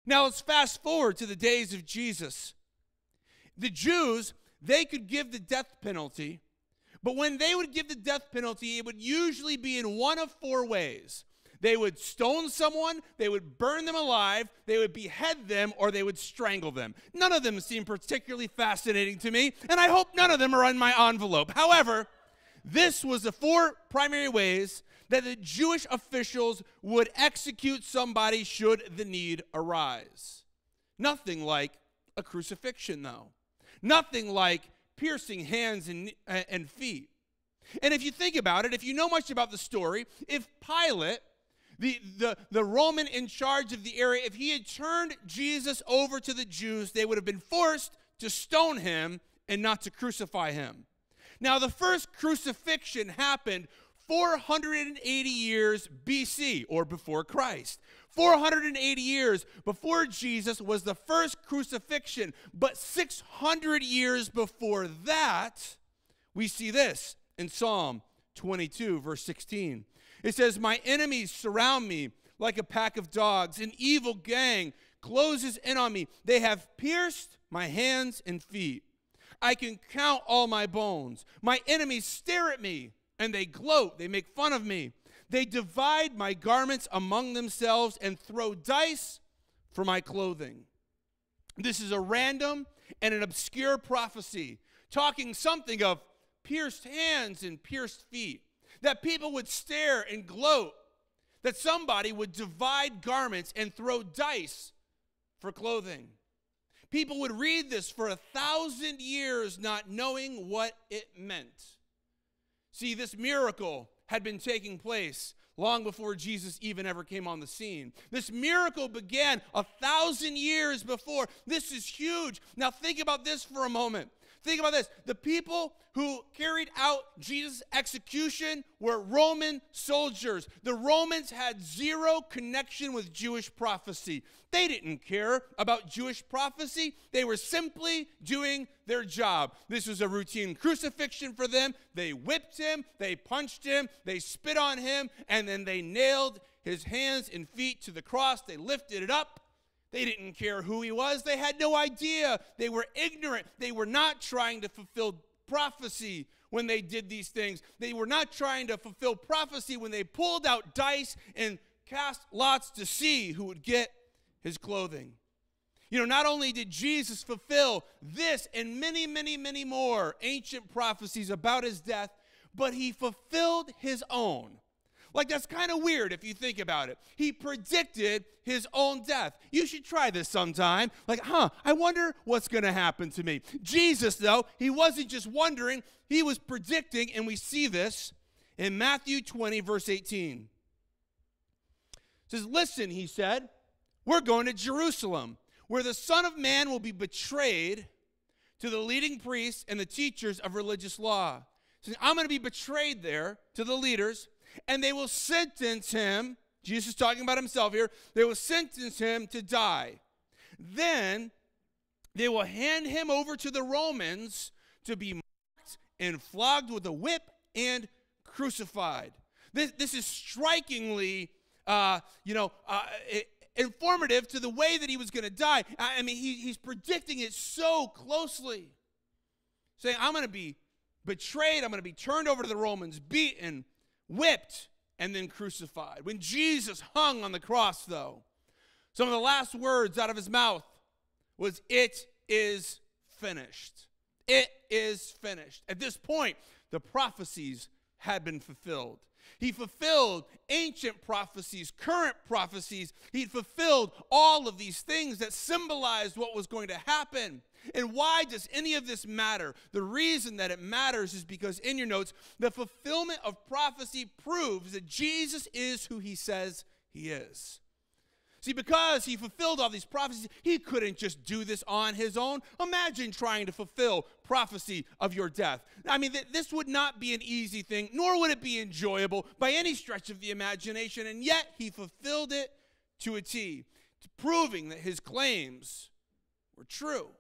Now let's fast forward to the days of Jesus. The Jews, they could give the death penalty, but when they would give the death penalty, it would usually be in one of four ways. They would stone someone, they would burn them alive, they would behead them, or they would strangle them. None of them seem particularly fascinating to me, and I hope none of them are in my envelope. However, this was the four primary ways that the Jewish officials would execute somebody should the need arise. Nothing like a crucifixion, though. Nothing like piercing hands and feet. And if you think about it, if you know much about the story, if Pilate, the Roman in charge of the area, if he had turned Jesus over to the Jews, they would have been forced to stone him and not to crucify him. Now, the first crucifixion happened 480 years BC, or before Christ. 480 years before Jesus was the first crucifixion, but 600 years before that, we see this in Psalm 22, verse 16. It says, "My enemies surround me like a pack of dogs. An evil gang closes in on me. They have pierced my hands and feet. I can count all my bones. My enemies stare at me, and they gloat. They make fun of me. They divide my garments among themselves and throw dice for my clothing." This is a random and an obscure prophecy, talking something of pierced hands and pierced feet, that people would stare and gloat, that somebody would divide garments and throw dice for clothing. People would read this for 1,000 years not knowing what it meant. See, this miracle had been taking place long before Jesus even ever came on the scene. This miracle began 1,000 years before. This is huge. Now think about this for a moment. Think about this. The people who carried out Jesus' execution were Roman soldiers. The Romans had zero connection with Jewish prophecy. They didn't care about Jewish prophecy. They were simply doing their job. This was a routine crucifixion for them. They whipped him, they punched him, they spit on him, and then they nailed his hands and feet to the cross. They lifted it up. They didn't care who he was. They had no idea. They were ignorant. They were not trying to fulfill prophecy when they did these things. They were not trying to fulfill prophecy when they pulled out dice and cast lots to see who would get his clothing. You know, not only did Jesus fulfill this and many, many, many more ancient prophecies about his death, but he fulfilled his own. Like, that's kind of weird if you think about it. He predicted his own death. You should try this sometime. Like, I wonder what's going to happen to me. Jesus, though, he wasn't just wondering. He was predicting, and we see this in Matthew 20, verse 18. It says, "Listen," he said, "we're going to Jerusalem, where the Son of Man will be betrayed to the leading priests and the teachers of religious law." So I'm going to be betrayed there to the leaders, and they will sentence him. Jesus is talking about himself here. They will sentence him to die. Then they will hand him over to the Romans to be mocked and flogged with a whip and crucified. This is strikingly, informative to the way that he was going to die. I mean, he's predicting it so closely, saying, I'm going to be betrayed. I'm going to be turned over to the Romans, beaten, whipped, and then crucified. When Jesus hung on the cross, though, some of the last words out of his mouth was, "It is finished." It is finished. At this point, the prophecies had been fulfilled. He fulfilled ancient prophecies, current prophecies. He fulfilled all of these things that symbolized what was going to happen. And why does any of this matter? The reason that it matters is because in your notes, the fulfillment of prophecy proves that Jesus is who he says he is. See, because he fulfilled all these prophecies, he couldn't just do this on his own. Imagine trying to fulfill prophecy of your death. I mean, this would not be an easy thing, nor would it be enjoyable by any stretch of the imagination, and yet he fulfilled it to a T, proving that his claims were true.